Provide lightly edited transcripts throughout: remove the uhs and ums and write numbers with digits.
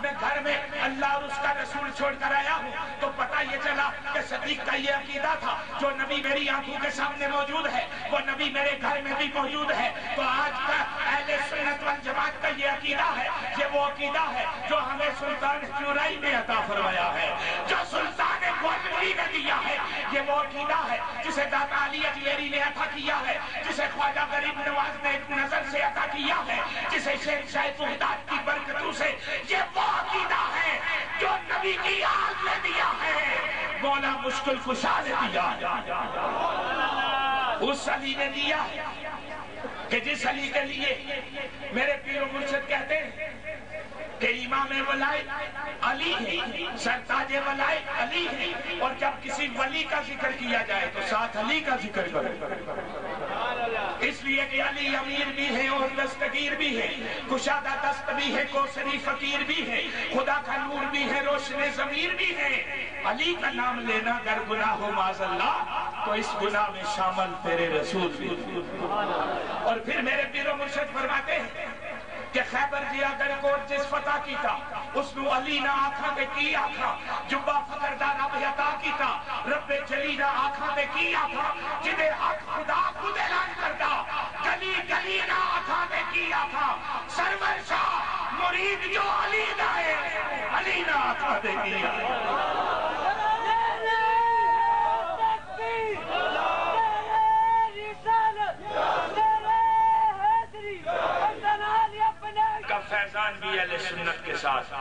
میں گھر میں اللہ اور اس کا رسول چھوڑ کر آیا ہوں تو پتہ یہ چلا کہ صدیق کا یہ عقیدہ تھا، جو نبی میری آنکھوں کے سامنے موجود ہے وہ نبی میرے گھر میں بھی موجود ہے۔ تو آج کا اہل سنت والجماعت کا یہ عقیدہ ہے، یہ وہ عقیدہ ہے جو ہمیں سلطان چورائی نے عطا فرمایا ہے، جو سلطان گولوی نے دیا ہے، یہ وہ عقیدہ ہے جسے داتا علی اجمیری نے عطا کیا ہے، جسے خواجہ غریب نواز نے ایک نظر سے عطا کیا ہے، جسے شیخ شاہد وحدات کی برکتوں سے، یہ وہ عقیدہ ہے جو نبی کی آل نے دیا ہے، مولا مشکل کشا نے دیا ہے، اس علی نے دیا ہے کہ جس علی کے لیے میرے پیر و مرشد کہتے ہیں کہ امام ولایت علی ہے، سرتاج ولایت علی ہے، اور جب کسی ولی کا ذکر کیا جائے تو ساتھ علی کا ذکر کرو، اس لیے کہ علی امیر بھی ہے اور دستگیر بھی ہے، کشادہ دست بھی ہے، کوثری فقیر بھی ہے، خدا کا نور بھی ہے، روشن ضمیر بھی ہے۔ علی کا نام لینا اگر گناہ ہو معاذ اللہ تو اس گناہ میں شامل تیرے رسول بھی، اور پھر میرے پیر و مرشد فرماتے ہیں کہ خیبر جیا گڑھ کوٹ جس فتح کی تھا اس نو علی نہ آکھاں دے کی آکھاں، جبہ فقردہ رب عطا کی تھا رب جلی نہ آکھاں دے کی آکھاں، جدے حق خدا خود اعلان کردہ گلی گلی نہ آکھاں دے کی آکھاں، سرور شاہ مرید جو علی دائے علی نہ آکھاں دے کی آکھاں۔ کا فیضان بھی اہل سنت کے ساتھ،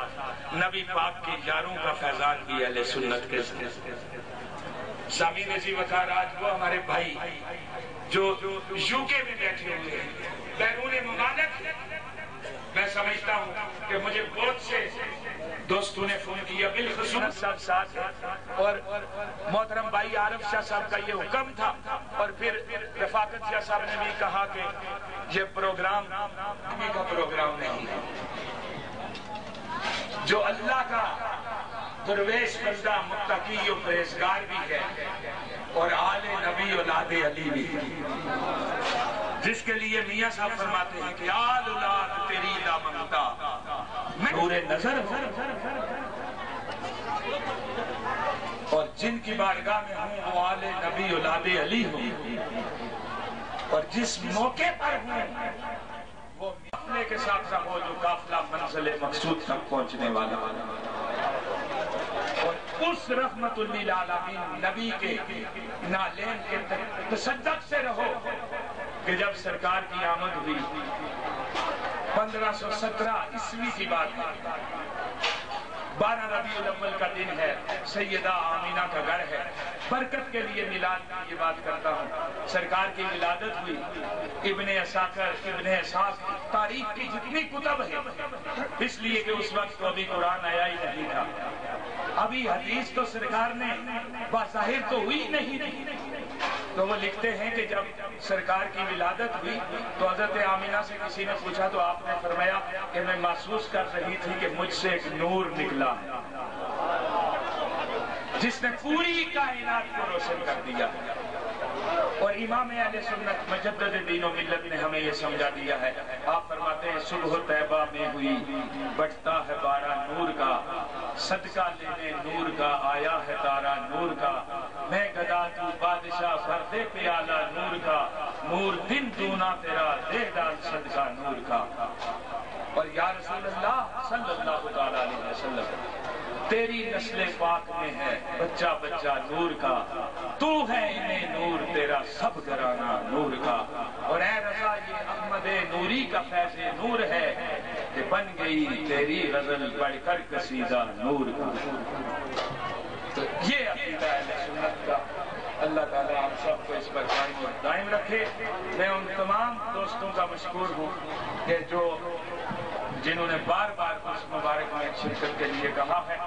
نبی پاک کی یاروں کا فیضان بھی اہل سنت کے ساتھ۔ سامی نجی وقار آج وہ ہمارے بھائی جو یوکے میں بیٹھے ہوئے ہیں، بیرون ممالک، میں سمجھتا ہوں کہ مجھے بہت سے دوستوں نے فون کیا، بالخصوص سب ساتھ، اور محترم بھائی عارف شاہ صاحب کا یہ حکم تھا، اور پھر رفاقت شاہ صاحب نے بھی کہا کہ یہ پروگرام کا پروگرام نہیں ہے، جو اللہ کا درویش بندہ متقی و پرہیزگار بھی ہے اور آل نبی اولاد علی بھی ہے، جس کے لیے میاں صاحب فرماتے ہیں کہ آل اولاد تیری دا منگتا میں نور نظر ہوں، اور جن کی بارگاہ میں ہوں وہ آل نبی اولاد علی ہوں، اور جس موقع پر ہوں وہ قافلے کے ساتھ ہو جو قافلہ منزل مقصود تک پہنچنے والا، اور اس رحمت للعالمین نبی کے نالین کے تصدق سے رہو کہ جب سرکار کی آمد ہوئی 1517 عیسوی کی بات ہے، 12 ربیع الاول کا دن ہے، سیدہ آمینہ کا گھر ہے، برکت کے لیے میلاد کی یہ بات کرتا ہوں، سرکار کی ولادت ہوئی، ابن اساکر ابن اسحاق تاریخ کی جتنی کتب ہے، اس لیے کہ اس وقت تو ابھی قرآن آیا ہی نہیں تھا، ابھی حدیث تو سرکار نے بظاہر تو ہوئی نہیں، تو وہ لکھتے ہیں کہ جب سرکار کی ولادت ہوئی تو حضرت آمینہ سے کسی نے پوچھا تو آپ نے فرمایا کہ میں محسوس کر رہی تھی کہ مجھ سے ایک نور نکلا ہے جس نے پوری کائنات کو روشن کر دیا، اور امام اہل سنت مجدد دین و ملت نے ہمیں یہ سمجھا دیا ہے، آپ فرماتے ہیں صبح طیبہ میں ہوئی بٹتا ہے بارہ نور کا، صدقہ لینے نور کا آیا ہے تارا نور کا، میں گدا تو بادشاہ بھر دے پیالہ نور کا، نور دن دونا تیرا دے ڈال صدقہ نور کا، اور یا رسول اللہ صلی اللہ علیہ وسلم تیری نسل پاک میں ہے بچہ بچہ نور کا، تو ہے انہیں نور تیرا سب گھرانہ نور کا، اور اے رضا یہ احمد نوری کا فیض نور ہے کہ بن گئی تیری غزل بڑھ کر قصیدہ نور کا۔ تو یہ عقیدہ اہل سنت کا، اللہ تعالیٰ ہم سب کو اس پر قائم اور دائم رکھے۔ میں ان تمام دوستوں کا مشکور ہوں کہ جو جنہوں نے بار بار اس مبارک میں شرکت کے لیے کہا ہے۔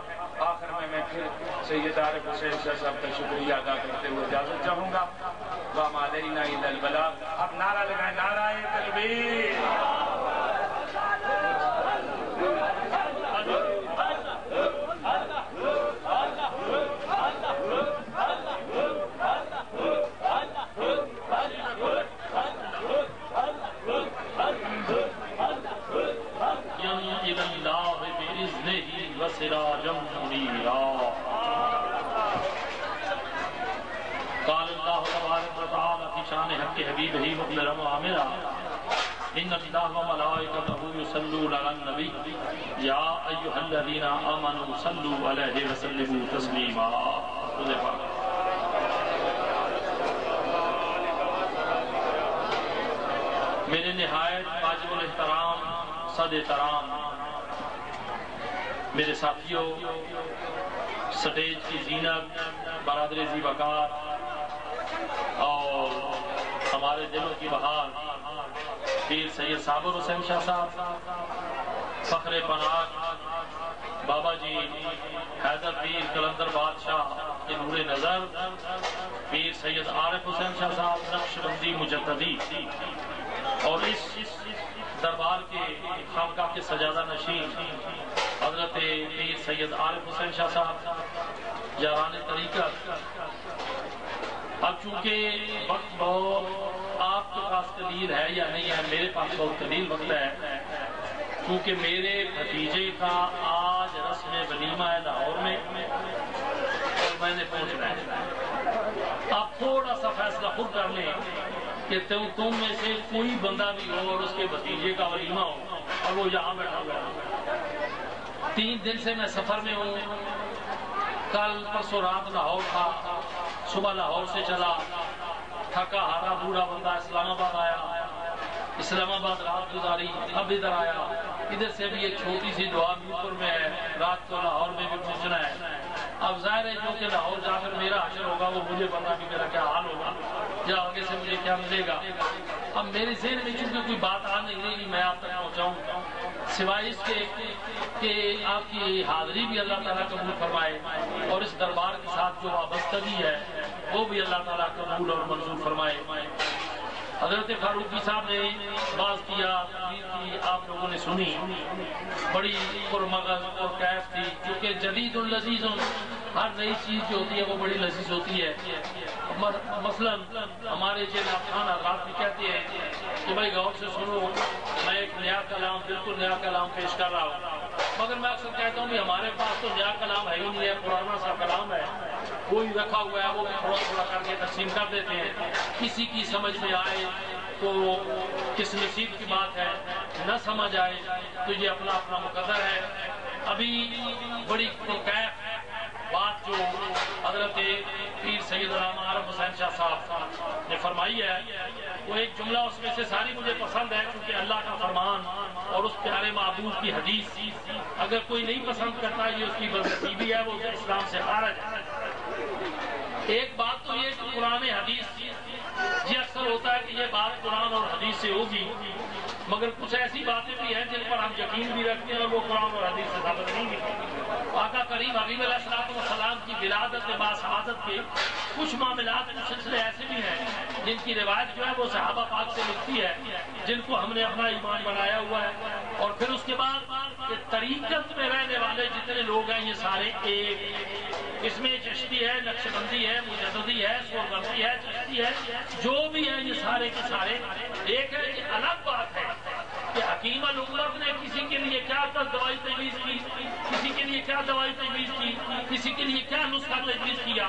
آخر میں پھر سید عارف حسین شاہ صاحب کا شکریہ ادا کرتے ہوئے اجازت چاہوں گا۔ وَمَا عَلَيْنَا إِلَّا الْبَلَاغُ۔ اب نعرہ لگائیں، نعرہ تکبیر۔ إلى الله بإذنه وسراجا منيرا. قال الله تبارك وتعالى في شان حق حبيبه مخبرا وعامرا ان الله وملائكته يصلون على النبي يا ايها الذين امنوا صلوا عليه وسلموا تسليما. میرے نہایت واجب الاحترام صد احترام میرے ساتھیوں، سٹیج کی زینت، برادری ذی وقار اور ہمارے دلوں کی بہار پیر سید صابر حسین شاہ صاحب، فخر پناہ بابا جی حیدر پیر قلندر بادشاہ کے نور نظر، پیر سید عارف حسین شاہ صاحب نقشبندی مجددی، اور اس دربار کے خانقاہ کے سجادہ نشین حضرت پیر سید عارف حسین شاہ صاحب یاران طریقت. اب چونکہ وقت بہت آپ کے پاس قلیل ہے یا نہیں ہے، میرے پاس بہت قلیل وقت ہے، کیونکہ میرے بھتیجے کا آج رسم ولیمہ ہے لاہور میں اور میں نے پہنچنا ہے. آپ تھوڑا سا فیصلہ خود کر لیں کہ تم میں سے کوئی بندہ بھی ہو اور اس کے بھتیجے کا ولیمہ ہو اور وہ یہاں بیٹھا ہوا ہے. 3 دن سے میں سفر میں ہوں، کل پرسوں رات لاہور تھا، صبح لاہور سے چلا، تھکا ہارا بوڑھا بندہ اسلام آباد آیا، اسلام آباد رات گزاری، اب ادھر آیا. ادھر سے بھی ایک چھوٹی سی دعا میرپور میں ہے، رات کو لاہور میں بھی پہنچنا ہے. اب ظاہر ہے جو کہ لاہور جا کر میرا حشر ہوگا وہ مجھے پتا کہ میرا کیا حال ہوگا یا آگے سے مجھے کیا ملے گا. اب میرے ذہن میں چونکہ کوئی بات آ نہیں رہی میں آپ تک پہنچاؤں، سوائے اس کے کہ آپ کی حاضری بھی اللہ تعالیٰ قبول فرمائے اور اس دربار کے ساتھ جو وابستگی ہے وہ بھی اللہ تعالیٰ قبول اور منظور فرمائے. حضرت فاروقی صاحب نے باز کیا، آپ لوگوں نے سنی، بڑی پرمغز اور کیف تھی، کیونکہ جدید لذیذ ہر نئی چیز جو ہوتی ہے وہ بڑی لذیذ ہوتی ہے. مثلا ہمارے خان حضرات بھی کہتے ہیں کہ بھائی غور سے سنو، میں ایک نیا کلام، بالکل نیا کلام پیش کر رہا ہوں، مگر میں اکثر کہتا ہوں کہ ہمارے پاس تو نیا کلام ہے ہی نہیں ہے، پرانا سا کلام ہے وہی رکھا ہوا ہے، وہ تھوڑا تھوڑا کر کے تقسیم کر دیتے ہیں. کسی کی سمجھ میں آئے تو کس نصیب کی بات ہے، نہ سمجھ آئے تو یہ اپنا اپنا مقدر ہے. ابھی بڑی پرکیف بات جو حضرت پیر سید علامہ عارف حسین شاہ صاحب نے فرمائی ہے، وہ ایک جملہ اس میں سے ساری مجھے پسند ہے، کیونکہ اللہ کا فرمان اور اس پیارے معبود کی حدیث اگر کوئی نہیں پسند کرتا یہ اس کی بدنصیبی ہے، وہ اسلام سے خارج ہے. ایک بات تو یہ کہ قرآن حدیث یہ اکثر ہوتا ہے کہ یہ بات قرآن اور حدیث سے ہوگی، مگر کچھ ایسی باتیں بھی ہیں جن پر ہم یقین بھی رکھتے ہیں اور وہ قرآن اور حدیث سے ثابت نہیں ہوتی. آقا کریم حبیب علیہ السلام کی ولادت باسعادت کے کچھ معاملات کچھ سلسلے ایسے بھی ہیں جن کی روایت جو ہے وہ صحابہ پاک سے ملتی ہے، جن کو ہم نے اپنا ایمان بنایا ہوا ہے. اور پھر اس کے بعد طریقت میں رہنے والے جتنے لوگ ہیں یہ سارے ایک، اس میں چشتی ہے، نقشبندی ہے، مجددی ہے، سوربندی ہے، چشتی ہے، جو بھی ہے یہ سارے کے سارے ایک ہے. یہ الگ بات ہے کہ حکیم الامت نے کسی کے لیے کیا دوائی تجویز کی، کسی کے لیے کیا دوائی تجویز کی، کسی کے لیے کیا نسخہ تجویز کیا،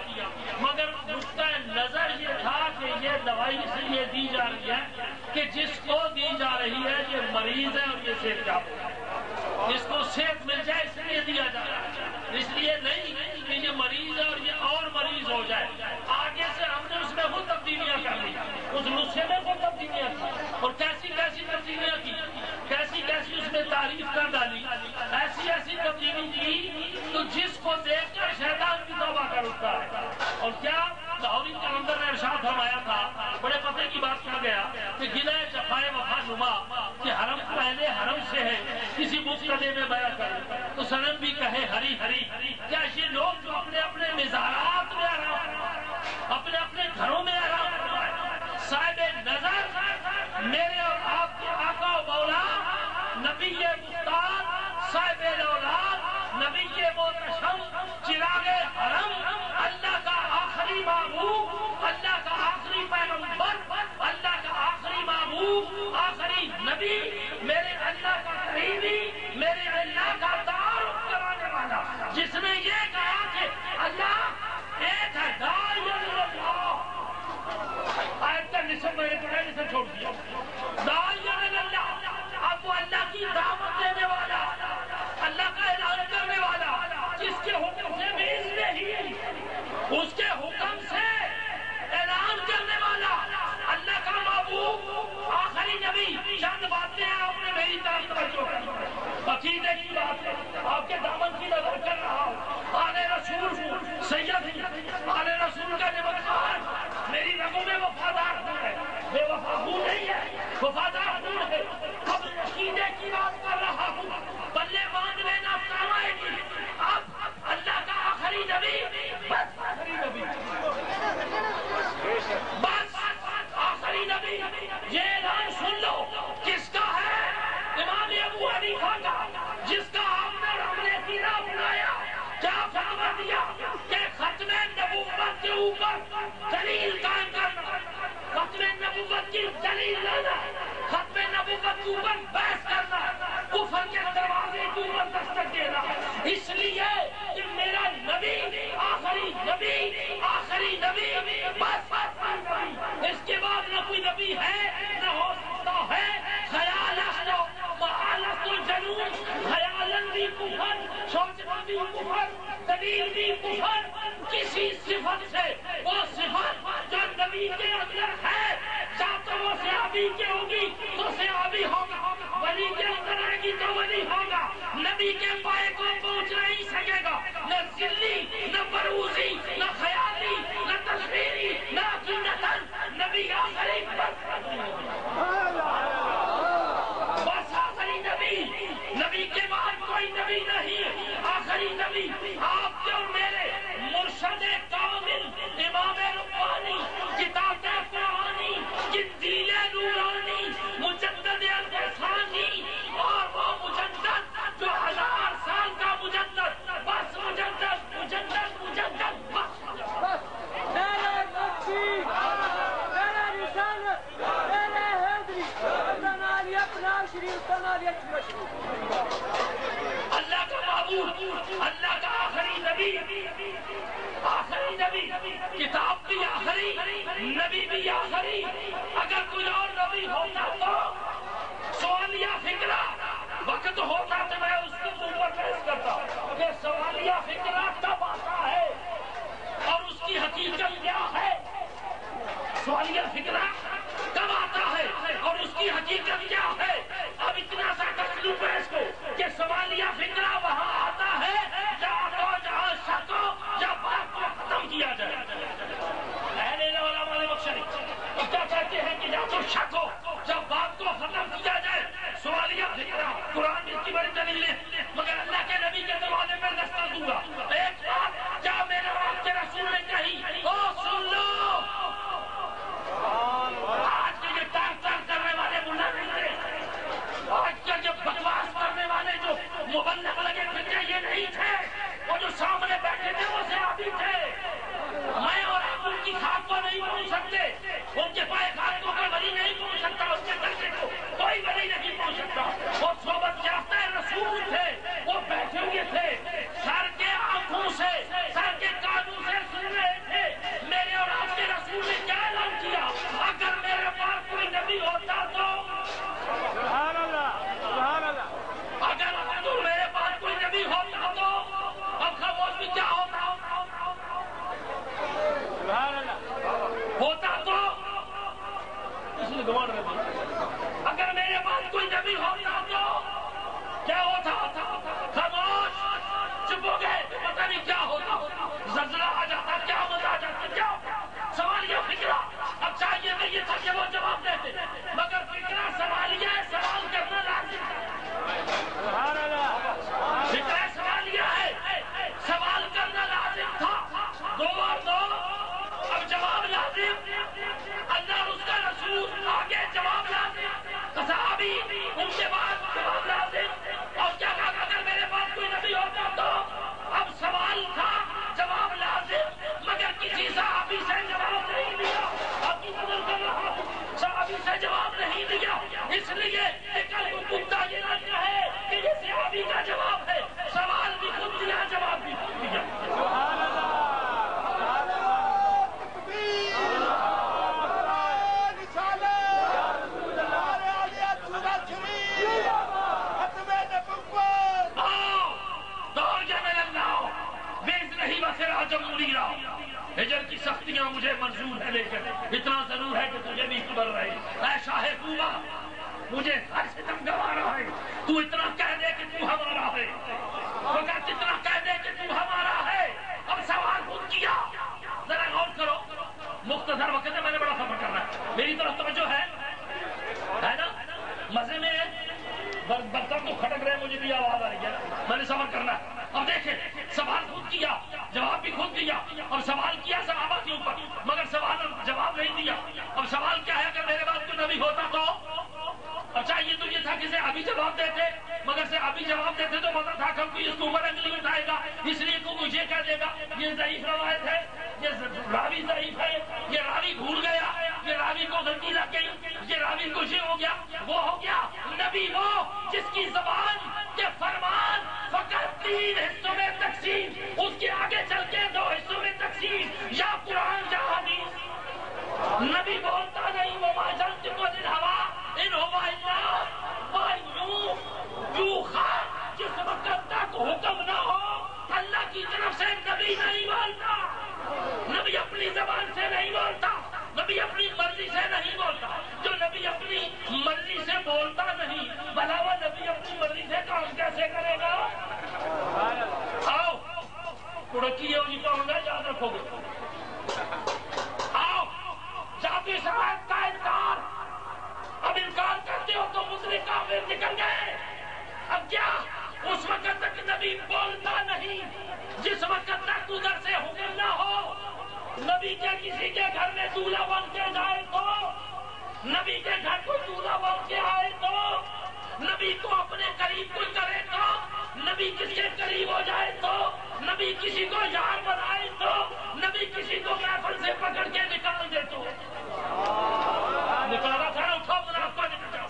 مگر نقطہ نظر یہ تھا کہ یہ دوائی اس لیے دی جا رہی ہے کہ جس کو دی جا رہی ہے یہ مریض ہے اور یہ صحت یاب ہے، جس کو صحت مل جائے اس لیے دیا جا رہا ہے، اس لیے نہیں کہ یہ مریض ہے اور یہ اور مریض ہو جائے. آگے سے ہم نے اس میں خود تبدیلیاں کر لی، اس نسخے میں خود تبدیلیاں کی اور کیسی کیسی تبدیلیاں کی، کیسی کیسی اس میں تعریف کر ڈالی، ایسی ایسی تبدیلی کی تو جس کو دیکھ کر شیطان بھی توبہ کر اٹھتا ہے. اور کیا لاہوری قلندر نے ارشاد فرمایا تھا، بڑے پتے کی بات کہا گیا کہ گلہ جفائے وفا نما کہ حرم پہلے حرم سے ہے کسی مفتدے میں بیان کر تو صنم بھی کہے ہری ہری. کیا یہ لوگ جو اپنے اپنے مزارات میں آرام، اپنے اپنے گھروں میں آرام فرمائے، صاحب نظر میرے اور آپ کے آقا و مولا نبی مختار صاحب اولاد نبی محتشم چراغ حرم اللہ کا آخری جس نے یہ کہا کہ اللہ ایک ہے، لا الہ الا اللہ، آیت کا نصف میں نصف چھوڑ دیا، لا الہ الا اللہ۔ اب وہ اللہ کی دعوت دینے والا، اللہ کا اعلان کرنے والا، جس کے حکم سے بھی نہیں، اس کے حکم سے اعلان کرنے والا، اللہ کا محبوب، آخری نبی۔ چند باتیں آپ نے میری طرف توجہ کی، عقیدے کی بات ہے، آپ کے دامن کی نظر کر رہا ہوں۔ آل رسول سید، آل رسول کا نمکان میری رگوں میں وفادار خون ہے، بے وفا خون نہیں ہے، وفادار خون ہے۔ اب عقیدے کی بات کر رہا ہوں، بلے باندھ لینا کام آئے گی۔ اب اللہ کا آخری نبی، بس آخری نبی، بس آخری نبی، یہ اعلان سن لو کس کا ہے؟ امام ابو حنیفہ کا، جس کا آپ نے اور ہم نے سینہ بنایا۔ کیا فرما دیا کہ ختم نبوت کے اوپر دلیل قائم کرنا، ختم نبوت کی دلیل لانا، ختم نبوت کے اوپر بحث کرنا، کفر کے دروازے کے اوپر دستک دینا، اس لیے کہ میرا نبی آخری نبی، آخری نبی، بس اس کے بعد نہ کوئی نبی ہے نہ ہو سکتا ہے۔ خیال است و محال است و جنون، خیالن بھی کفر، سوچنا بھی کفر، دلیل بھی کفر، کسی صفت سے وہ صفت جو نبی کے اندر ہے، یا تو وہ صحابی کے ہوگی تو صحابی ہوگا، ولی کے اندر آئے گی تو ولی ہوگا، نبی کے پائے کو پہنچ نہیں سکے گا، نہ ذلی، نہ بروزی، نہ خیالی، نہ تصویری، نہ عقیدتاً، نبی آخری، بس آخری نبی، نبی کے بعد کوئی نبی نہیں، آخری نبی آپ کے اور میرے مرشد کامل، امام ربانی، کتاب قرآنی، انجیل نورانی، مجدد الفسانی، اور وہ مجدد جو 1000 سال کا مجدد، بس مجدد مجدد مجدد، بس میرے تکبیر، میرے رسالت، میرے حیدری، تنالی اپنا شریف، تنالی اپنا شریف، اللہ کا معبود، اللہ کا آخری نبی، آخری نبی، کتاب بھی آخری، نبی بھی آخری۔ اگر کوئی اور نبی ہوتا تو سوالیہ فکرہ وقت ہوتا تو میں اس کے اوپر بحث کرتا کہ سوالیہ فکرہ کب آتا ہے اور اس کی حقیقت کیا ہے، سوالیہ فکرہ کب آتا ہے اور اس کی حقیقت کیا ہے۔ اب اتنا سا تسلیم ہے اس کو کہ سوالیہ فکرہ وہاں آتا ہے جہاں شک ہو یا بات کو ختم کیا جائے۔ اہل علماء نے بخشنی تو کیا کہتے ہیں کہ یا تو شک ہو جب بات کو ختم کیا جائے، سوالیہ فکرہ، قرآن میں اس کی بڑی دلیل ہے، مگر اللہ کے نبی کے زمانے میں دستک دوں گا۔ ایک بات کیا میرے اور آپ کے رسول نے کہی، او سن لو، آج کے یہ ٹانچر کرنے والے ملا نہیں تھے، آج کے جو بکواس کرنے والے جو مبلغ لگے تھے یہ نہیں تھے، وہ جو سامنے بیٹھے تھے وہ صحابی تھے۔ میں اور آپ ان کی خاک کو نہیں پہنچ سکتے، ان کے پائے خاکوں پر ولی نہیں پہنچ سکتا، اس کے درجے کو کوئی ولی نہیں پہنچ سکتا۔ وہ صحبت یافتہ رسول تھے، وہ بیٹھے ہوئے تھے، سر کے آنکھوں سے، سر کے کانوں سے سن رہے تھے میرے اور آپ کے رسول نے کیا اعلان کیا۔ اگر میرے پاس کوئی نبی ہوتا تو سبحان اللہ، سبحان اللہ، اگر تو میرے پاس کوئی نبی ہوتا تو اب خاموش بھی ہجر کی سختیاں مجھے منظور ہے، لیکن اتنا ضرور ہے کہ تجھے بھی خبر رہے اے شاہ کوبا، مجھے ہر ستم گوارا ہے، تو اتنا کہہ دے کہ تو ہمارا ہے، فقط اتنا کہہ دے کہ تو ہمارا ہے۔ اب سوال خود کیا، ذرا غور کرو، مختصر وقت ہے، میں نے بڑا سفر کرنا ہے، میری طرف توجہ ہے نا؟ مزے میں برتن تو کھٹک رہے، مجھے بھی آواز آ رہی ہے، میں نے سفر کرنا ہے۔ اب دیکھیں، سوال خود کیا، جواب بھی خود دیا، اور سوال کیا صحابہ کے اوپر، مگر سوال جواب نہیں دیا۔ اب سوال کیا ہے، اگر میرے بعد کوئی نبی ہوتا تو اچھا یہ تو یہ تھا کہ سے ابھی جواب دیتے، مگر سے ابھی جواب دیتے تو مزہ تھا کہ کوئی اس کو اوپر انگلی اٹھائے گا، اس لیے کو مجھے کہہ دے گا یہ ضعیف روایت ہے، یہ راوی ضعیف ہے، یہ راوی بھول گیا، یہ راوی کو غلطی لگ گئی، یہ راوی کچھ ہو گیا، وہ ہو گیا۔ نبی وہ جس کی زبان کے فرمان فقط 3 حصوں میں تقسیم، اس کے آگے چل کے 2 حصوں میں تقسیم، یا قرآن یا حدیث۔ نبی بولتا نہیں، وہ ماجنت کو دل ہوا ان ہوا اللہ یوحا، جس وقت تک حکم نہ ہو اللہ کی طرف سے نبی نہیں بولتا، نبی اپنی زبان سے نہیں بولتا، نبی اپنی مرضی سے نہیں بولتا۔ جو نبی اپنی مرضی سے بولتا نہیں، بھلا وہ نبی اپنی مرضی سے کام کیسے کرے گا؟ آؤ کڑکی ہے جی کہوں گا، یاد رکھو گے۔ آؤ جاتی شرائط کا انکار، اب انکار کرتے ہو تو مشرک کافر نکل گئے۔ اب کیا اس وقت تک نبی بولتا نہیں جس وقت تک ادھر سے حکم نہ ہو، نبی کے کسی کے گھر میں دولہا بن کے جائے تو، نبی کے گھر کو دولہا بن کے آئے تو، نبی کو اپنے قریب کوئی کرے تو، نبی کس کے قریب ہو جائے تو، نبی کسی کو یار بنائے تو، نبی کسی کو محفل سے پکڑ کے نکال دے تو، نکالا تھا نا، اٹھاؤ منافقہ نکل جاؤ،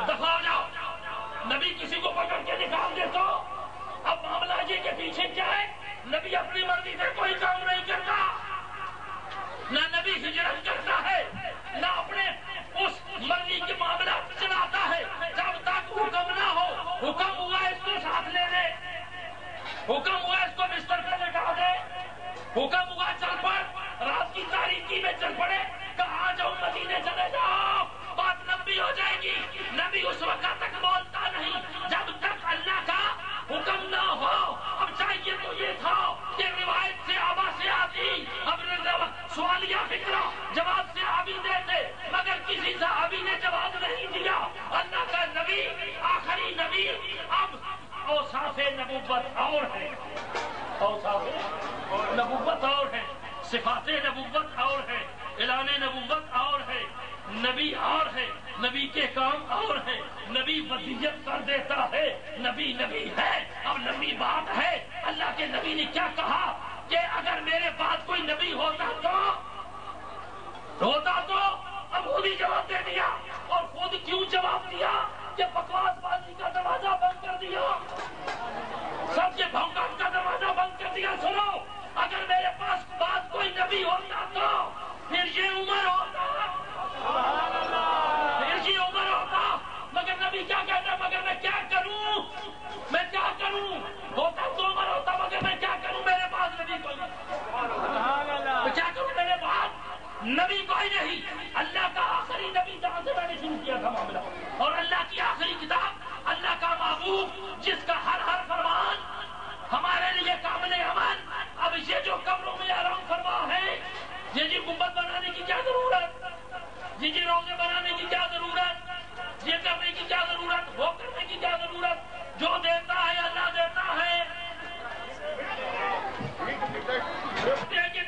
دفاع ہو جاؤ، نبی کسی کو پکڑ کے نکال دے تو۔ اب معاملہ یہ کے پیچھے کیا ہے؟ نبی اپنی مرضی سے کوئی کام نہیں کرتا، نہ نبی ہجرت کرتا ہے، نہ اپنے اس مرضی کے معاملہ چلاتا ہے جب تک حکم نہ ہو۔ حکم ہوا اس کو ساتھ لے لے، حکم ہوا اس کو بستر پہ لٹا دے، حکم ہوا چل پڑ، رات کی تاریکی میں چل پڑے، کہا جاؤ مدینے چلے جاؤ، بات لمبی ہو جائے گی۔ نبی اس وقت تک بولتا نہیں جب تک اللہ کا حکم نہ ہو۔ اب چاہیے تو یہ تھا کہ روایت سے آبا سے آتی، اب سوالیہ فکر جواب سے آبی دیتے، مگر کسی صحابی نے جواب نہیں دیا۔ اللہ کا نبی، آخری نبی، اب اوصاف نبوت اور ہے، اوصاف نبوت اور ہے، صفات نبوت اور ہے، اعلان نبوت اور ہے، نبی اور ہے، نبی کے کام اور ہے، نبی وصیت کر دیتا ہے، نبی نبی ہے۔ اب نبی بات ہے، اللہ کے نبی نے کیا کہا کہ اگر میرے بعد کوئی نبی ہوتا تو اب خود ہی جواب دے دیا، اور خود کیوں جواب دیا کہ بکواس بازی کا دروازہ بند کر دیا، سب کے بھونکٹ کا دروازہ بند کر دیا۔ سنو، اگر میرے پاس بعد کوئی نبی ہوتا تو پھر یہ عمر ہوتا، پھر یہ عمر ہوتا، مگر نبی کیا کہتا، مگر میں کیا کروں، میں کیا کروں، ہوتا تو عمر ہوتا، مگر میں کیا کروں، میرے پاس نبی کوئی نہیں، میں کیا کروں، میرے پاس نبی کوئی نہیں۔ اللہ کا آخری نبی جہاں سے میں نے شروع کیا تھا معاملہ، اور اللہ کی آخری کتاب، اللہ کا محبوب جس کا ہر فرمان ہمارے لیے قابل عمل۔ اب یہ جو قبروں میں آرام فرما ہے، یہ جی گنبد بنانے کی کیا ضرورت، یہ روزے بنانے کی کیا ضرورت، یہ کرنے کی کیا ضرورت، وہ کرنے کی کیا ضرورت، جو دیتا ہے اللہ دیتا ہے،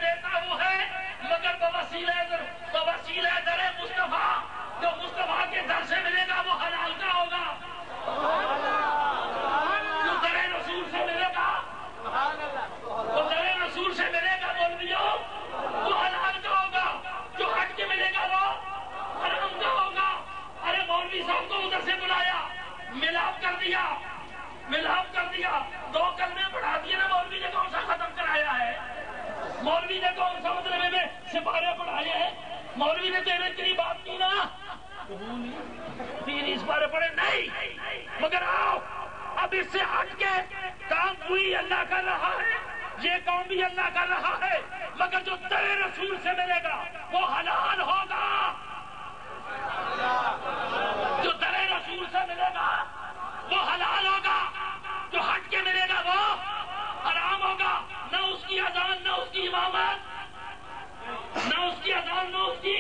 دیتا وہ ہے، مگر بوسیلہ در مصطفیٰ، جو مصطفیٰ کے در سے ملے گا وہ حلال کا ہوگا، جو در رسول سے ملے گا، وہ در رسول سے ملے گا مولویوں، وہ حلال کا ہوگا، جو ہٹ کے ملے گا وہ حرام کا ہوگا۔ ارے مولوی صاحب کو ادھر سے بلایا، ملاپ کر دیا، ملاپ کر دیا، 2 کلمے پڑھا دیے نا، مولوی نے کون سا ختم کرایا ہے، مولوی نے کون سا مطلب میں سپارے پڑھائے ہیں، مولوی نے تیرے تیری بات کی نا، 3 سپارے پڑھے نہیں، مگر آؤ اب اس سے ہٹ کے کام کوئی اللہ کر رہا ہے، یہ کام بھی اللہ کر رہا ہے، مگر جو تیرے رسول سے ملے گا وہ حلال ہوگا، جو تیرے رسول سے ملے گا وہ حلال ہوگا، جو ہٹ کے ملے گا وہ حرام ہوگا۔ نہ اس کی اذان، نہ اس کی امامت، نہ اس کی اذان، نہ اس کی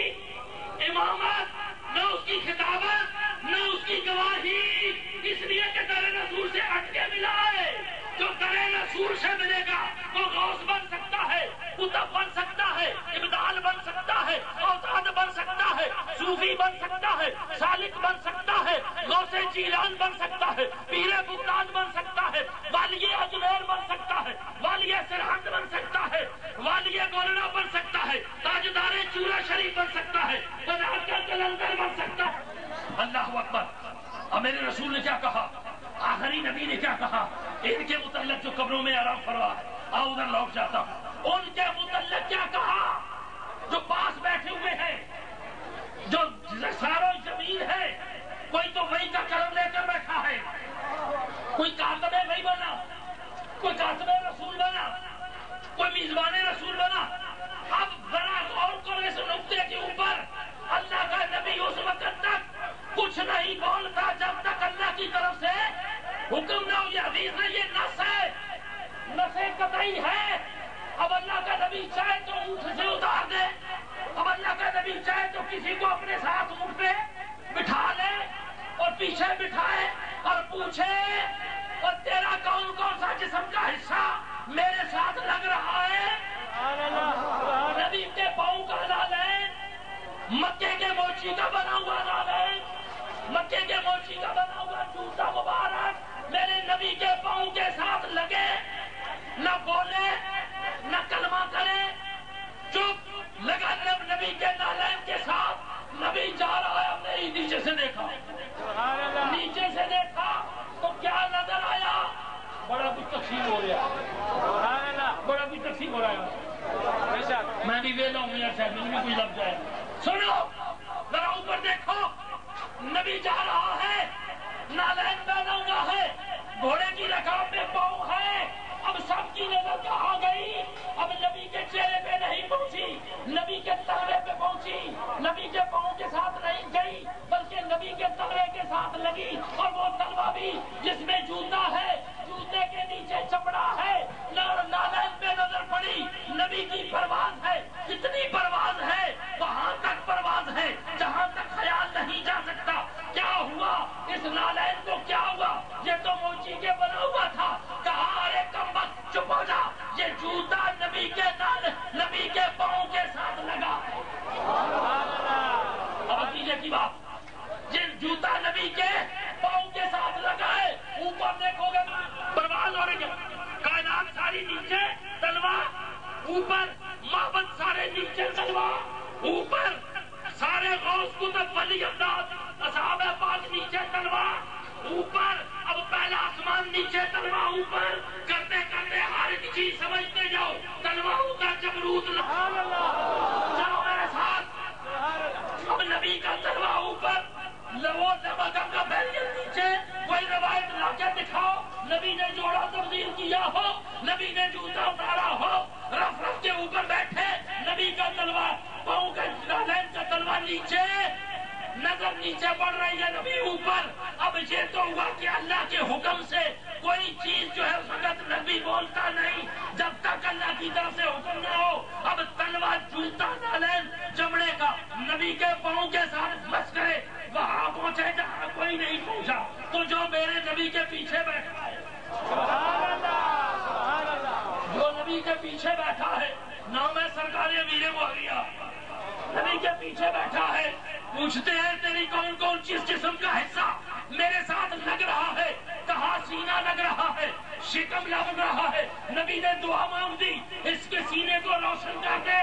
امامت، نہ اس کی خطابت، نہ اس کی گواہی، اس لیے کہ تیرے رسول سے ہٹ کے ملا ہے۔ جو تیرے رسول سے ملے گا وہ غوث بن سکتا ہے، قطب بن سکتا ہے، ابدال بن سکتا ہے، اوتاد بن سکتا ہے، صوفی بن سکتا ہے، سالک بن سکتا ہے، غوث جیلان بن سکتا ہے، پیر بغداد بن سکتا ہے، والی اجمیر بن سکتا ہے، والی سرہند بن سکتا ہے، والی گولڑا بن سکتا ہے، تاجدار چورا شریف بن سکتا ہے، بازار کا قلندر بن سکتا ہے۔ اللہ اکبر۔ اور میرے رسول نے کیا کہا؟ آخری نبی نے کیا کہا؟ ان کے متعلق جو قبروں میں آرام فرما ہے، آؤ ادھر لوٹ جاتا ہوں، ان کے متعلق کیا کہا؟ جو پاس بیٹھے ہوئے ہیں، جو ساروں زمین ہے، کوئی تو وہی کا قلم لے کر بیٹھا ہے، کوئی کاتب وہی بنا، کوئی کاتب رسول بنا، کوئی میزبان رسول بنا۔ اب ذرا غور کرو اس نقطے کے اوپر، اللہ کا نبی اس وقت تک کچھ نہیں بولتا جب تک اللہ کی طرف سے حکم نہ ہو۔ یہ حدیث نہیں، یہ نص ہے، نص قطعی ہے۔ اب اللہ کا نبی چاہے تو اونٹ سے اتار دے، اب اللہ کا نبی چاہے تو کسی کو اپنے ساتھ اونٹ پہ بٹھا لے اور پیچھے بٹھائے اور پوچھے اور تیرا کون کون سا جسم کا حصہ میرے ساتھ لگ رہا ہے؟ نبی کے پاؤں کا نالین، مکے کے موچی کا بنا ہوا نالین، مکے کے موچی کا بنا ہوا جوتا مبارک میرے نبی کے پاؤں کے ساتھ لگے، نہ بولے نہ کلمہ کرے، چپ لگا نبی کے نالین کے ساتھ۔ نبی جا رہا ہے، ہم نے نیچے سے دیکھا، نیچے سے دیکھا تو کیا نظر آیا؟ بڑا کچھ تقسیم ہو رہا، بڑا کچھ تقسیم ہو رہا ہے۔ میں بھی ویلا ہوں یار صاحب، مجھے بھی کوئی لگ جائے۔ سنو ذرا اوپر دیکھو، نبی جا رہا ہے، نالین پہنا ہوا ہے، گھوڑے کی رکاب میں پاؤں ہے۔ اب سب کی نظر کہاں گئی؟ اب نبی کے چہرے پہ نہیں پہنچی، نبی کے تلوے پہ پہنچی، نبی کے پاؤں کے ساتھ نہیں گئی بلکہ نبی کے تلوے کے ساتھ لگی، اور وہ تلوا بھی جس میں جوتا ہے، جوتے کے نیچے چمڑا ہے، نالین پہ نظر پڑی۔ نبی کی پرواز ہے، کتنی پرواز ہے؟ وہاں تک پرواز ہے جہاں تک خیال نہیں جا سکتا۔ کیا ہوا اس نالین کو؟ کیا ہوا؟ یہ تو موچی کے بنا ہوا تھا۔ کہا ارے کمبخت چپ ہو جا، یہ جوتا نبی کے پاؤں کے ساتھ لگا ہے۔ اب عقیدے کی بات، یہ جوتا نبی کے پاؤں کے ساتھ لگا ہے۔ اوپر دیکھو گے پرواز ہو رہی ہے، کائنات ساری نیچے، تلوار اوپر، معبد سارے نیچے، تلوار اوپر، سارے غوث قطب ولی امداد اصحاب پاک نیچے، تلوار اوپر۔ اب پہلا آسمان نیچے، تلوار اوپر، کرتے کرتے ہر ایک چیز سمجھتے جاؤ، تلوار اوپر، جبروت چلو میرے ساتھ۔ اب نبی کا تلوار اوپر، لو نمکم کا بیریل نیچے، کوئی روایت لا کے دکھاؤ نبی نے جوڑا تبدیل کیا ہو، نبی نے جوتا اتارا ہو، رف رف کے اوپر بیٹھے، نبی کا تلوار پاؤں کا نالین کا تلوار نیچے، نظر نیچے بڑھ رہی ہے، نبی اوپر۔ اب یہ تو ہوا کہ اللہ کے حکم سے کوئی چیز جو ہے اس وقت نبی بولتا نہیں جب تک اللہ کی طرف سے حکم نہ ہو۔ اب تلوار، جوتا، نالین چمڑے کا نبی کے پاؤں کے ساتھ بس کرے، وہاں پہنچے جہاں کوئی نہیں پہنچا۔ تو جو میرے نبی کے پیچھے بیٹھا ہے، جو نبی کے پیچھے بیٹھا ہے، نام ہے سرکار امیر معاویہ، نبی کے پیچھے بیٹھا ہے، پوچھتے ہیں تیری کون کون چیز جسم کا حصہ میرے ساتھ لگ رہا ہے؟ کہاں سینہ لگ رہا ہے، شکم لگ رہا ہے۔ نبی نے دعا مانگ دی، اس کے سینے کو روشن کر دے،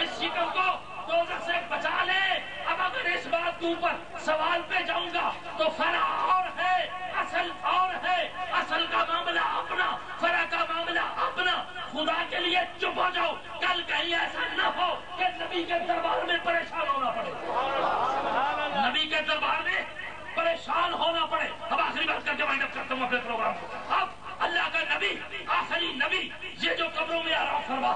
اس شکم کو دوزخ سے بچا لے۔ اب اگر اس بات کے اوپر سوال پہ جاؤں گا تو فرع اور ہے، اصل اور ہے، اصل کا معاملہ اپنا، فرع کا معاملہ اپنا۔ خدا کے لیے چپ ہو جاؤ، کل کہیں ایسا نہ ہو کہ نبی کے دربار میں پریشان ہونا پڑے، نبی کے دربار میں پریشان ہونا پڑے۔ اب آخری بات کر کے وائنڈ اپ کرتا ہوں اپنے پروگرام کو۔ اب اللہ کا نبی آخری نبی یہ جو قبروں میں آرام فرما،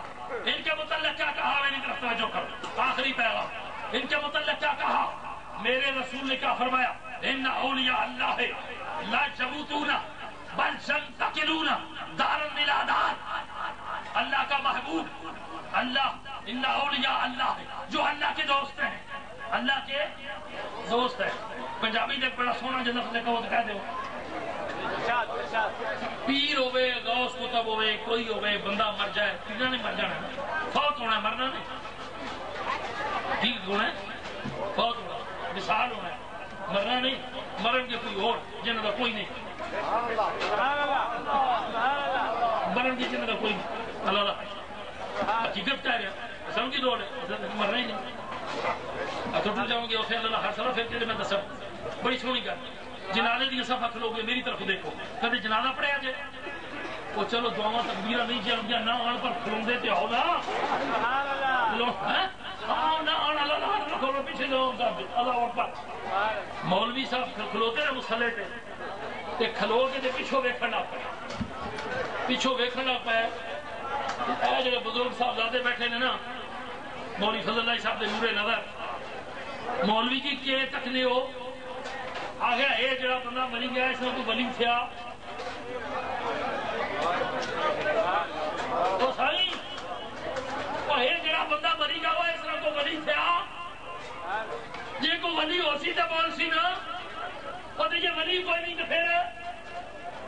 ان کے متعلق کیا کہا میری طرف توجہ کرو، آخری پیغام ان کے متعلق کیا کہا، میرے رسول نے کیا فرمایا، ان اولیاء اللہ لا یموتون بل ینتقلون دارا الی دار، اللہ کا محبوب اللہ، ان اولیاء اللہ جو اللہ کے دوست ہیں، اللہ کے دوست ہیں۔ پنجابی نے بڑا سونا جو لفظ لکھا وہ تو کہہ دو، پیر ہوئے غوث کتب ہوئے کوئی ہوئے بندہ مر جائے، پیرا نے مر جانا، فوت ہونا، مرنا نہیں، ٹھیک ہونا ہے، فوت ہونا، مثال ہونا ہے، مرنا نہیں، مرن کے کوئی اور جنہوں کا کوئی نہیں، مرن کی جنہوں کا کوئی نہیں، اللہ حقیقت کہہ رہا سمجھ کی دوڑ ہے، مرنا ہی نہیں، ٹوٹ جاؤں گے اور پھر اللہ ہر سال پھر تیرے میں دسا بڑی سونی گل، جنازے دی صفحہ کھلو گے میری طرف دیکھو، کدی جنازہ پڑھیا جائے وہ چلو دعاواں تکبیراں نہیں جانگیاں نہ آن پر کھلوندے تے آؤ نا، ہاں نہ آن اللہ کھولو پیچھے لوگ اللہ اکبر، مولوی صاحب کھلوتے ہیں مسلے تے کھلو کے تے پیچھوں ویکھن لگ پے، پیچھوں ویکھن لگ پے، اے جڑے بزرگ صاحب زادے بیٹھے نے نا، مولوی فضل اللہ صاحب دے نور نظر، مولوی کی کے تک نے ہو آ گیا، اے جڑا بندہ مری گیا اس نے کوئی ولی تھیا تو سائی، اے جڑا بندہ مری گیا اس نے کوئی ولی تھیا، جے کوئی ولی ہو سی تے بول سی نا، اور جے ولی کوئی نہیں تو پھر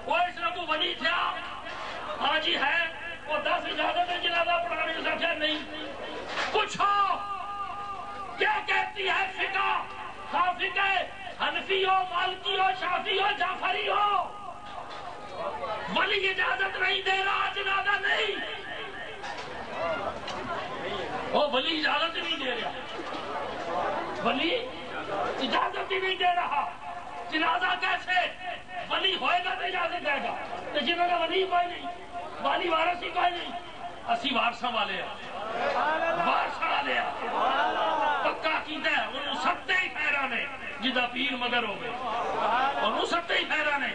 وہ اس نے کوئی ولی تھیا، ہاں جی ہے وہ 10 اجازت ہے جنازہ پڑھانے کو سکھا نہیں، پوچھو کیا کہتی ہے فقہ، ہاں فقہ حنفی ہو مالکی ہو شافعی ہو جعفری ہو، ولی اجازت نہیں دے رہا جنازہ نہیں، وہ ولی اجازت نہیں دے رہا، ولی اجازت ہی نہیں دے رہا، جنازہ کیسے، ولی ہوئے گا تو اجازت دے گا، تو جنہوں کا ولی کوئی نہیں، والی وارث ہی کوئی نہیں، اسی وارثاں والے ہیں، وارثاں والے ہیں، پکا کیتا ہے انہوں ستے ہی پھیرانے جدا پیر مگر ہو گئے، انہوں ستے ہی پھیرانے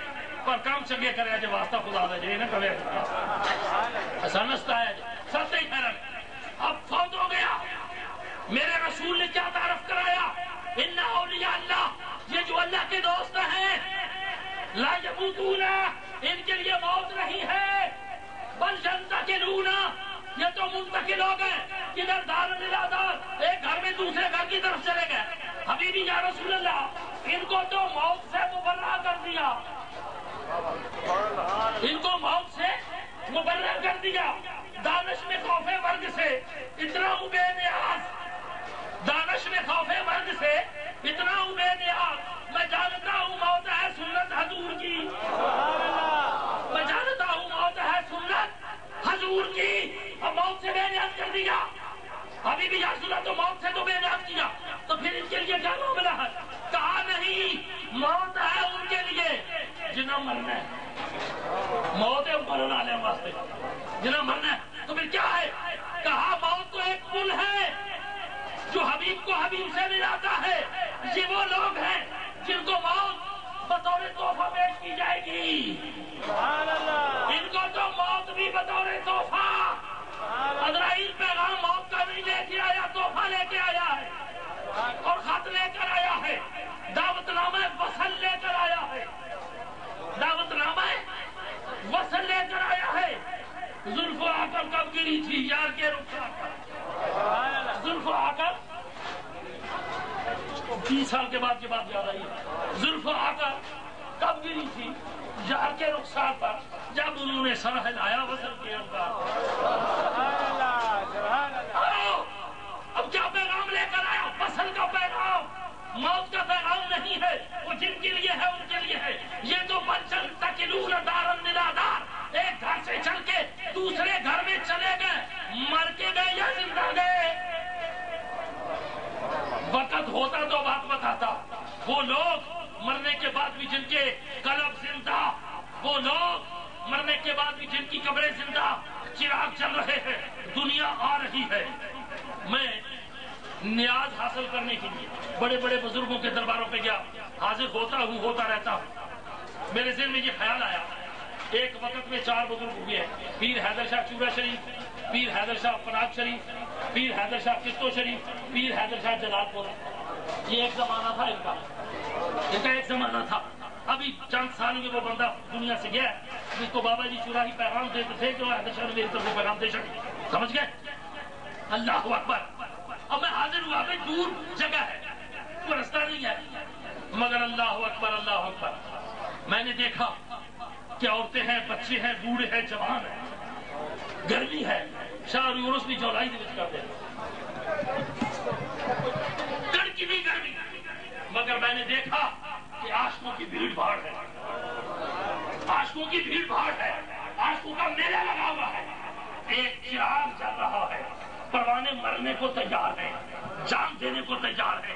پر کام چنگے کرے جو واسطہ خدا دے جائے نہ کرے سنستا ہے ستے ہی پھیرانے، اب فوت ہو گیا، میرے رسول نے کیا تعارف کرایا، ان اولیاء اللہ یہ جو اللہ کے دوست ہیں، لا یموتون ان کے لیے موت نہیں ہے، بل ینتقلون یہ تو منتقل ہو گئے، کدھر دار الی دار، ایک گھر میں دوسرے گھر کی طرف چلے گئے، حبیبی یا رسول اللہ ان کو تو موت سے مبرہ کر دیا، ان کو موت سے مبرہ کر دیا، دانش میں خوف مرگ سے اتنا ہوں بے نیاز، دانش میں خوف مرگ سے اتنا ہوں بے نیاز، میں جانتا ہوں موت ہے سنت حضور کی، میں جانتا ہوں موت ہے سنت حضور کی، اور موت سے بے نیاز کر دیا، حبیبی یا رسول اللہ تو موت سے تو بے نیاز کیا، تو پھر ان کے لیے کیا معاملہ ہے، کہا نہیں موت ہے ان کے لیے جنہیں مرنا ہے، موت ہے مرنے والے واسطے جنہیں مرنا ہے، تو پھر کیا ہے، کہا موت تو ایک پل ہے جو حبیب کو حبیب سے ملاتا ہے، یہ وہ لوگ ہیں جن کو موت بطور تحفہ پیش کی جائے گی، ان کو تو موت بھی بطور تحفہ، عزرائیل پیغام موت کا نہیں لے کے آیا، تحفہ لے کے آیا ہے، اور خط لے کر آیا ہے، دعوت نامہ وصل لے کر آیا ہے، دعوت نامہ وصل لے کر آیا ہے، زلف آ کر کب گری تھی یار کے رخسار، زلف آ کر 20 سال کے بعد یاد آئی ہے، زلف آ کر کب گری تھی یار کے رخسار پر، جب انہوں نے سر ہلایا وصل کے اندر، اب کیا پیغام لے کر آیا، وصل کا پیغام، موت کا پیغام نہیں ہے، وہ جن کے لیے ہے ان کے لیے ہے، یہ تو بچن تکلون دارن الی دار، ایک گھر سے چل کے دوسرے گھر میں چلے گئے، مر کے گئے یا زندہ گئے، وقت ہوتا تو بات بتاتا، وہ لوگ مرنے کے بعد بھی جن کے قلب زندہ، وہ لوگ مرنے کے بعد بھی جن کی قبریں زندہ، چراغ چل رہے ہیں، دنیا آ رہی ہے، میں نیاز حاصل کرنے کے لیے بڑے بڑے بزرگوں کے درباروں پہ گیا، حاضر ہوتا ہوں، ہوتا رہتا ہوں، میرے ذہن میں یہ خیال آیا، ایک وقت میں 4 بزرگ ہوئے ہیں، پیر حیدر شاہ چورا شریف، پیر حیدر شاہ پناگ شریف، پیر حیدر شاہ کستو شریف، پیر حیدر شاہ جلال پور. یہ ایک زمانہ تھا ان کا ایک زمانہ تھا. ابھی چند سال میں وہ بندہ دنیا سے گیا جس کو بابا جی چوراہی پیغام دیتے تھے کہ وہ حیدر شاہ نے میری طرف سے پیغام دے سکے. سمجھ گئے؟ اللہ اکبر. اب میں حاضر ہوا بھائی دور جگہ ہے، کوئی رستہ نہیں ہے، مگر اللہ اکبر اللہ اکبر. میں نے دیکھا کہ عورتیں ہیں، بچے ہیں، بوڑھے ہیں، جوان ہیں، گرمی ہے. شاہ یونس بھی جولائی دے وچ کرتے ہیں کڑکی بھی گرمی، مگر میں نے دیکھا کہ عاشقوں کی بھیڑ بھاڑ ہے، عاشقوں کی بھیڑ بھاڑ ہے، عاشقوں کا میلہ لگا ہوا ہے. ایک چراغ چل رہا ہے، پروانے مرنے کو تیار ہے، جان دینے کو تیار ہے،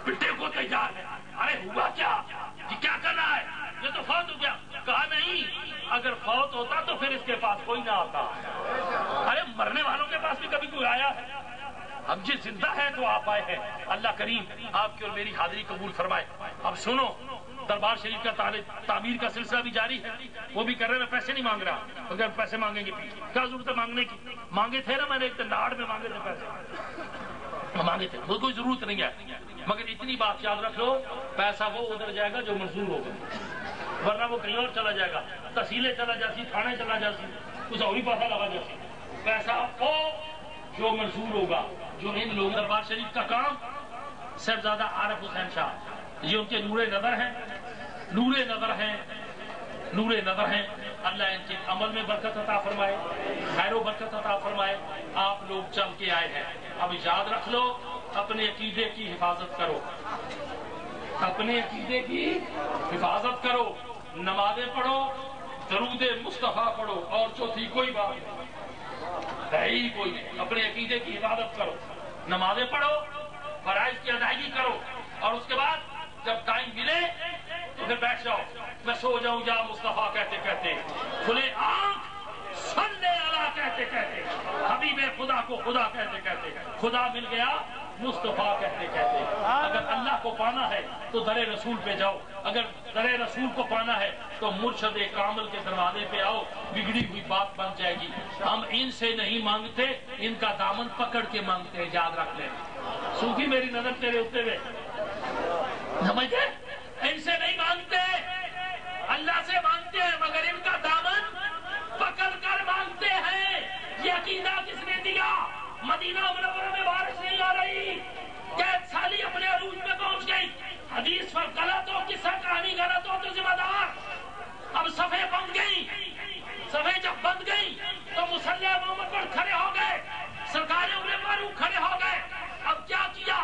پٹے کو تیار ہے. ارے ہوا کیا؟ یہ کیا کرنا ہے؟ یہ تو فوت ہو گیا. کہا نہیں، اگر فوت ہوتا تو پھر اس کے پاس کوئی نہ آتا. ارے مرنے والوں کے پاس بھی کبھی کوئی آیا ہے؟ اب یہ زندہ ہے تو آپ آئے ہیں. اللہ کریم آپ کی اور میری حاضری قبول فرمائے. اب سنو، دربار شریف کا تعمیر کا سلسلہ بھی جاری ہے. وہ بھی کر رہے ہیں. میں پیسے نہیں مانگ رہا، اگر پیسے مانگیں گے کیا ضرورت ہے مانگنے کی؟ مانگے تھے نا، میں نے ایک ناڑ میں مانگے تھے پیسے، مانگے تھے، وہ کوئی ضرورت نہیں ہے. مگر اتنی بات یاد رکھ لو، پیسہ وہ ادھر جائے گا جو منظور ہوگا، ورنہ وہ کہیں اور چلا جائے گا. تحصیلیں چلا جاتی، تھانے چلا جاتی، کچھ اور ہی پیسہ لگا جاتی. پیسہ وہ جو منظور ہوگا. جو ان لوگ دربار شریف کا کام، صاحبزادہ عارف حسین شاہ، یہ ان کے نور نظر ہیں، نور نظر ہیں، نور نظر ہیں. اللہ ان کے عمل میں برکت عطا فرمائے، خیر و برکت عطا فرمائے. آپ لوگ چل کے آئے ہیں. اب یاد رکھ لو، اپنے عقیدے کی حفاظت کرو، اپنے عقیدے کی حفاظت کرو، نمازیں پڑھو، درود مصطفیٰ پڑھو، اور چوتھی کوئی بات نہیں ہے ہی کوئی نہیں. اپنے عقیدے کی حفاظت کرو، نمازیں پڑھو، فرائض کی ادائیگی کرو، اور اس کے بعد جب ٹائم ملے تو پھر بیٹھ جاؤ. میں سو جاؤں یا مصطفیٰ کہتے کہتے، کھلے آنکھ صلی اللہ کہتے کہتے، حبیب خدا کو خدا کہتے کہتے، خدا مل گیا مصطفیٰ کہتے کہتے. اگر اللہ کو پانا ہے تو در رسول پہ جاؤ، اگر در رسول کو پانا ہے تو مرشد کامل کے دروازے پہ آؤ. بگڑی ہوئی بات بن جائے گی. ہم ان سے نہیں مانگتے، ان کا دامن پکڑ کے مانگتے ہیں. یاد رکھ لیں صوفی، میری نظر تیرے اتنے ہوئے، سمجھتے؟ ان سے نہیں مانگتے، اللہ سے مانگتے ہیں، مگر ان کا دامن پکڑ کر مانگتے ہیں. یہ عقیدہ کس نے دیا؟ مدینہ منورہ میں بارش نہیں آ رہی، قید سالی اپنے عروج میں پہنچ گئی، حدیث پر غلط ہو، قصہ کہانی غلط ہو تو ذمہ دار. اب صفیں بند گئی، صفیں جب بند گئی تو مصلی محمد پر کھڑے ہو گئے، سرکار عمر فاروق کھڑے ہو گئے. اب کیا کیا؟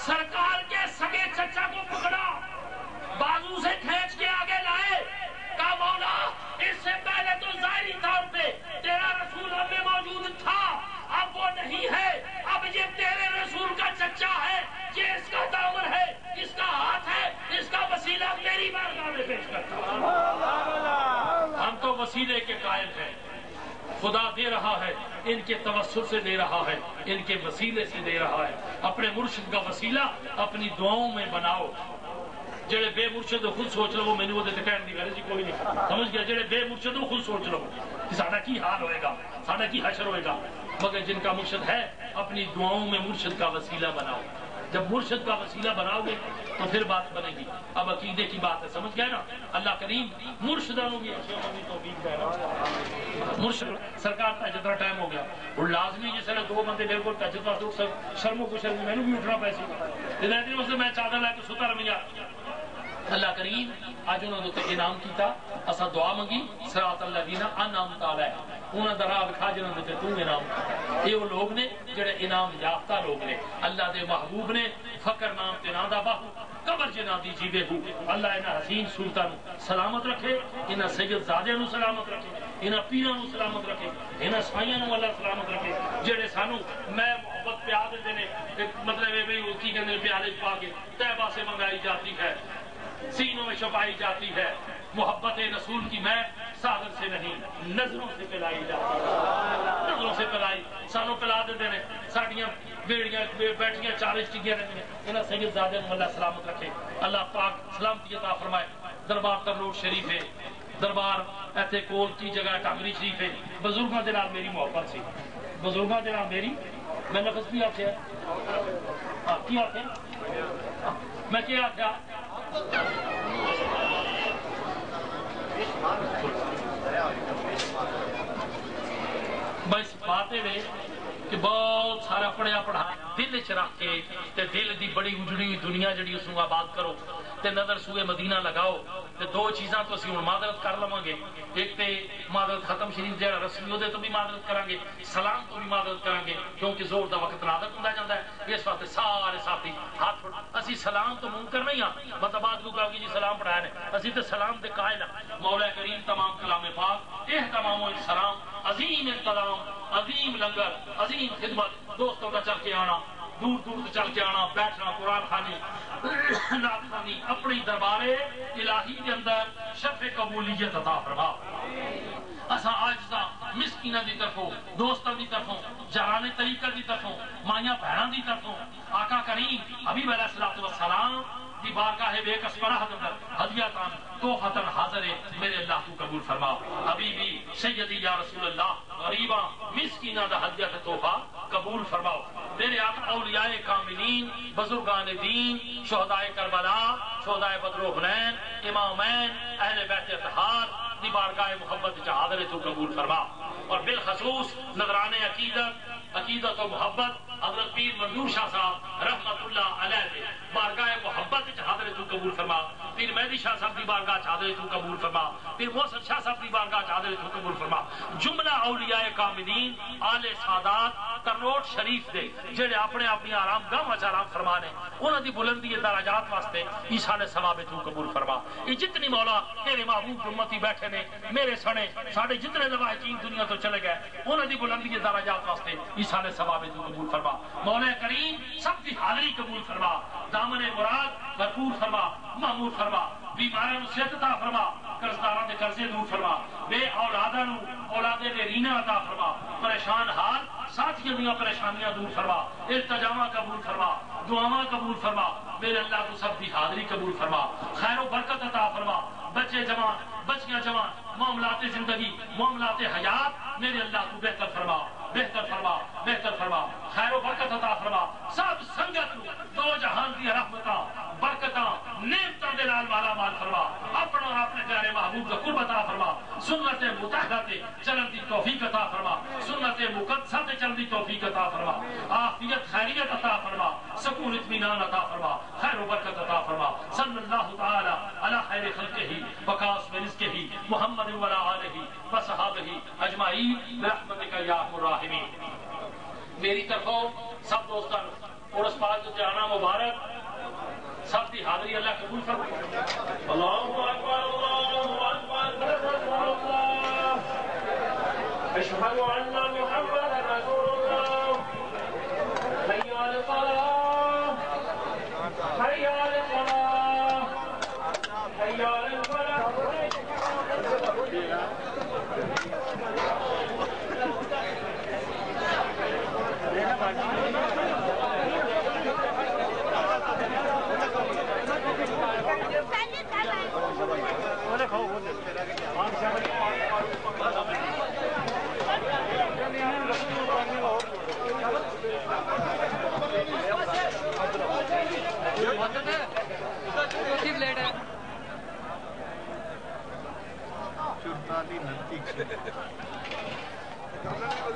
سرکار کے سگے چچا کو پکڑا، بازو سے کھینچ کے آگے لائے، کہا مولا اس سے پہلے تو ظاہری طور پہ تیرا رسول ہم میں موجود تھا، اب وہ نہیں ہے، اب یہ تیرے رسول کا چچا ہے، یہ اس کا دامن ہے، اس کا ہاتھ ہے، اس کا وسیلہ میری بارگاہ میں پیش کرتا ہوں. ہم تو وسیلے کے قائل ہیں. خدا دے رہا ہے، ان کے توسل سے دے رہا ہے، ان کے وسیلے سے دے رہا ہے. اپنے مرشد کا وسیلہ اپنی دعاؤں میں بناؤ. جڑے بے مرشد خود سوچ لو، میں نے وہ کہنے دی گل جی کوئی نہیں سمجھ گیا. جڑے بے مرشد خود سوچ لو کہ ساڈا کی حال ہوئے گا، ساڈا کی حشر ہوئے گا. مگر جن کا مرشد ہے، اپنی دعاؤں میں مرشد کا وسیلہ بناؤ. جب مرشد کا وسیلہ بناؤ گے تو پھر بات بنے گی. اب عقیدے کی بات ہے، سمجھ گئے نا. اللہ کریم مرشدانوں کی مرشد سرکار کا جتنا ٹائم ہو گیا اور لازمی جس طرح دو بندے میرے کو تجربہ شرم و شرم میں بھی اٹھنا پیسے سے میں چادر لے کے ستا رہا. اللہ کریم اج انہوں نے انعام کیتا، اسا دعا منگی صراط الذین انعمت علیہم، انہوں نے راہ دکھا جنہوں نے تو انعام کیتا. یہ وہ لوگ نے جڑے انعام یافتہ لوگ نے. اللہ دے محبوب نے فقر نام تے نہ دا باہو، قبر جنا دی جیوے ہو. اللہ انہاں حسین صورتاں نو سلامت رکھے، انہاں سید زادے نو سلامت رکھے، انہاں پیراں نو سلامت رکھے، انہاں سائیاں نو اللہ سلامت رکھے جڑے سانو میں محبت پیار دے نے. مطلب ہے بھئی کی کہندے پیالے پا کے طیبہ سے منگائی جاتی ہے، سینوں میں چھپائی جاتی ہے. محبت رسول کی میں ساغر سے نہیں نظروں سے پلائی جاتی ہے، نظروں سے پلائی سانو پلا دے نے. ساڈیاں بیڑیاں بیٹھیاں چالش ٹگیاں رہی، انہاں سید زادے نو اللہ سلامت رکھے. اللہ پاک سلامتی عطا فرمائے. دربار تبلوٹ شریف ہے، دربار ایتھے کول کی جگہ ٹانگری شریف ہے بزرگاں دے نال میری محبت سی بزرگاں دے نال میری میں لفظ بھی آخیا کی آخیا میں کیا آخیا بس بات ہے کہ بہت سارا پڑھیا پڑھا دل چ رکھ کے تے دل دی بڑی اجڑی ہوئی دنیا جڑی اس آباد کرو تے نظر سوئے مدینہ لگاؤ تے دو چیزاں تو اسی ہن معذرت کر لواں گے ایک تے معذرت ختم شریف جہاں رسمی وہ تو بھی معذرت کریں گے سلام تو بھی معذرت کریں گے کیونکہ زور دا وقت نادر ہوندا جاندا ہے اس واسطے سارے ساتھی ہاتھ اسی سلام تو منکر نہیں ہاں مطلب بعد لوگ کہو گے جی سلام پڑھایا نے اسی تے سلام دے قائل ہاں مولا کریم تمام کلام پاک احتمام و سلام عظیم انتظام عظیم لنگر عظیم خدمت دوستوں کا چل کے آنا دور دور سے چل کے آنا بیٹھنا قرآن خانی نعت خوانی اپنی دربار الہی کے اندر شرف قبولیت عطا فرما اساں عاجزاں مسکیناں دی طرفوں دوستاں دی طرفوں جہان طریقہ دی طرفوں مائیاں بہناں دی طرفوں آقا کریم حبیب علیہ الصلوۃ والسلام دی بارگاہ بے کس پناہ اندر ہدیاتان تحفتاً حاضر ہے میرے اللہ تو قبول فرما حبیبی سیدی یا رسول اللہ غریباں مسکیناں دا ہدیات تحفہ قبول فرماؤ میرے آقا اولیاء کاملین بزرگان دین شہداء کربلا شہداء بدر و حنین امامین اہل بیت اطہار دی بارگاہ محبت حاضر تو قبول فرما اور بالخصوص نظران عقیدت و محبت حضرت پیر منظور شاہ صاحب رحمت اللہ علیہ بارگاہ محبت حاضر تو قبول فرما پیر مہدی شاہ صاحب کی بارگاہ حاضر تو قبول فرما پیر محسن شاہ صاحب کی بارگاہ حاضر تو قبول فرما جملہ اولیاء کاملین آل سادات ترنوٹ شریف دے جڑے اپنے اپنی آرام گاہ آرام فرمانے انہوں دی بلندی درجات واسطے ایسال ثواب تو قبول فرما یہ جتنی مولا تیرے محبوب امتی بیٹھے نے میرے سنے ساڑھے جتنے لواحقین دنیا تو چلے گئے انہوں دی بلندی درجات واسطے ایسال ثواب تو قبول فرما مولا کریم سب کی حاضری قبول فرما دامن مراد بھرپور فرما معمور فرما بیماروں صحت عطا فرما قرضداراں دے قرضے دور فرما بے اولاداں نو اولادے دے رینا عطا فرما پریشان حال ساتھیاں دیاں پریشانیاں دور فرما التجاواں قبول فرما دعاواں قبول فرما میرے اللہ تو سب کی حاضری قبول فرما خیر و برکت عطا فرما بچے جوان بچیاں جوان معاملات زندگی معاملات حیات میرے اللہ تو بہتر فرما بہتر فرما بہتر فرما خیر و برکت عطا فرما سب سنگت دو جہان دی رحمتاں برکتاں نعمتاں دے نال مالا مال فرما اپنا اور اپنے پیارے محبوب کا قرب عطا فرما سنت متحدہ تے چلن دی توفیق عطا فرما سنت مقدسہ تے چلن دی توفیق عطا فرما عافیت خیریت عطا فرما سکون اطمینان عطا فرما خیر و برکت عطا فرما صلی اللہ تعالی علی خیر خلقہ وقاسم رزقہ محمد وعلی آلہ وصحابہ اجمعین برحمتک یا ارحم الراحمین میری طرفوں سب دوستان اور اس پاک جو جانا مبارک سب کی حاضری اللہ قبول فرمائے اللہ اکبر رسول اللہ اشہد ان محمد رسول اللہ حی علی الصلاۃ حی علی الصلاۃ حی علی الفلاح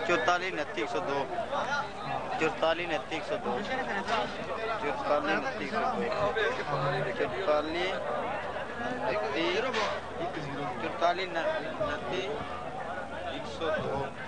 چورتالیس نتی 102 چورتالیس نتی 102 چورتالیس نتی 102